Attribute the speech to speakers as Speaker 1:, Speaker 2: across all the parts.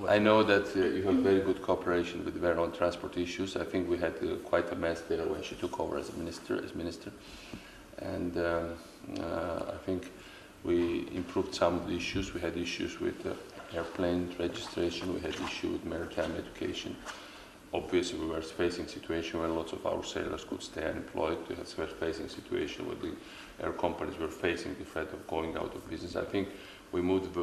Speaker 1: I know that you have very good cooperation with Vera on transport issues. I think we had quite a mess there when she took over as minister. And I think we improved some of the issues. We had issues with airplane registration. We had issues with maritime education. Obviously, we were facing a situation where lots of our sailors could stay unemployed. We were facing a situation where the air companies were facing the threat of going out of business. I think we moved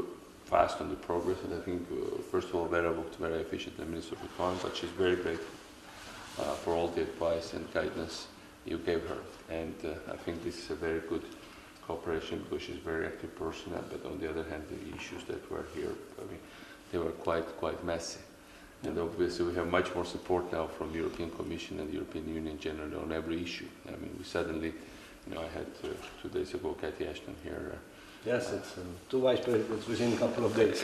Speaker 1: fast on the progress, and I think, first of all, Vera worked very efficiently, Minister of Economy, but she's very grateful for all the advice and guidance you gave her. And I think this is a very good cooperation because she's a very active person, but on the other hand, the issues that were here, I mean, they were quite messy. And obviously we have much more support now from the European Commission and the European Union generally on every issue. I mean, we suddenly, I had 2 days ago Cathy Ashton here.
Speaker 2: Yes, it's 2 vice presidents within a couple of days.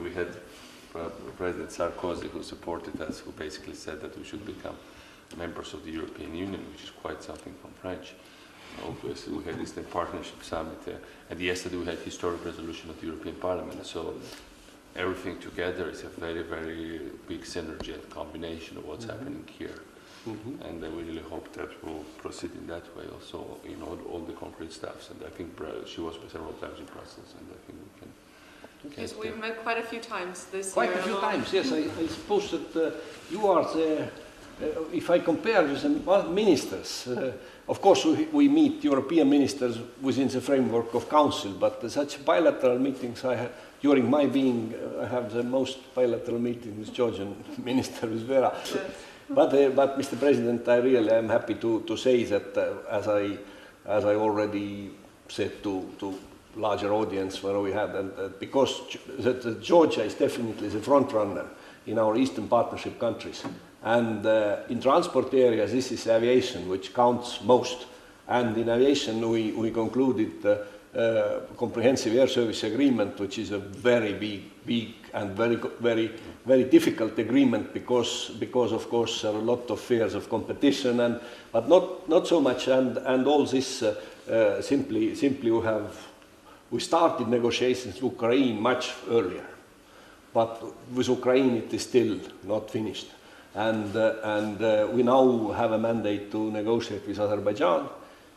Speaker 1: We had President Sarkozy who supported us, who basically said that we should become members of the European Union, which is quite something from French. Obviously, we had the Eastern Partnership Summit, and yesterday we had historic resolution of the European Parliament. So everything together is a very, very big synergy and combination of what's happening here. And we really hope that we'll proceed in that way also, all the concrete stuffs. And I think she was several times in Brussels, and I think we can.
Speaker 3: Yes, we've met quite a few times this year.
Speaker 2: Quite a few times, yes. I suppose that you are the, if I compare with the ministers, of course we meet European ministers within the framework of Council, but such bilateral meetings I have, during my being, I have the most bilateral meeting with Georgian minister, with Vera. Yes. But Mr. President, I really am happy to say that, as I already said to larger audience where we had, and because Georgia is definitely the front runner in our Eastern Partnership countries, and in transport areas this is aviation which counts most, and in aviation we concluded comprehensive air service agreement, which is a very big and very difficult agreement because of course there are a lot of fears of competition, but not so much, and all this simply we started negotiations with Ukraine much earlier, but with Ukraine it is still not finished, and we now have a mandate to negotiate with Azerbaijan.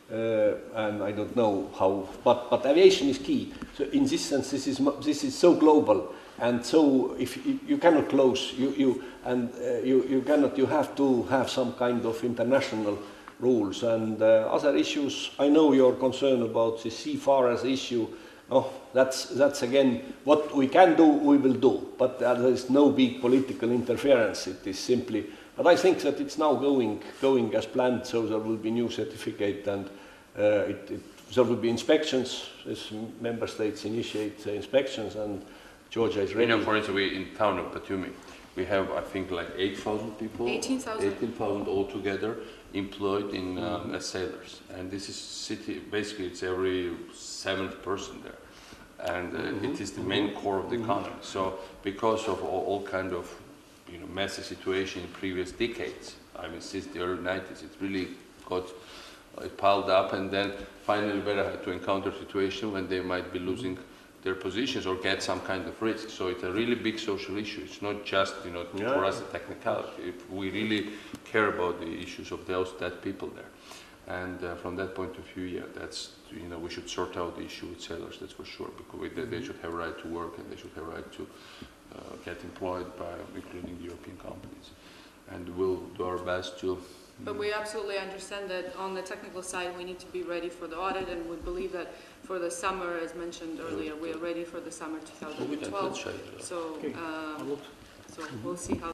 Speaker 2: And I don't know how, but aviation is key. So in this sense, this is so global, and so if you cannot close, you cannot. You have to have some kind of international rules and other issues. I know your concern about the seafarers issue. Oh, that's again what we can do. We will do, but there is no big political interference. It is simply. But I think that it's now going as planned, so there will be new certificate, and there will be inspections as member states initiate the inspections, and Georgia is ready.
Speaker 1: For instance, in town of Batumi, we have, I think, like 8,000 people.
Speaker 3: 18,000.
Speaker 1: 18,000 altogether employed in as sailors, and this is city. Basically, it's every 7th person there, and it is the main core of the economy. So, because of all kind of messy situation in previous decades. I mean, since the early 90s, it really it piled up, and then finally Vera had to encounter a situation when they might be losing their positions or get some kind of risk. So it's a really big social issue. It's not just, for us a technicality. We really care about the issues of that people there. And from that point of view, yeah, that's, we should sort out the issue with sailors, that's for sure, because they should have a right to work, and they should have a right to get employed by, including European companies. And we'll do our best to...
Speaker 3: But we absolutely understand that on the technical side we need to be ready for the audit, and we believe that for the summer, as mentioned earlier, we are ready for the summer 2012. So we'll see how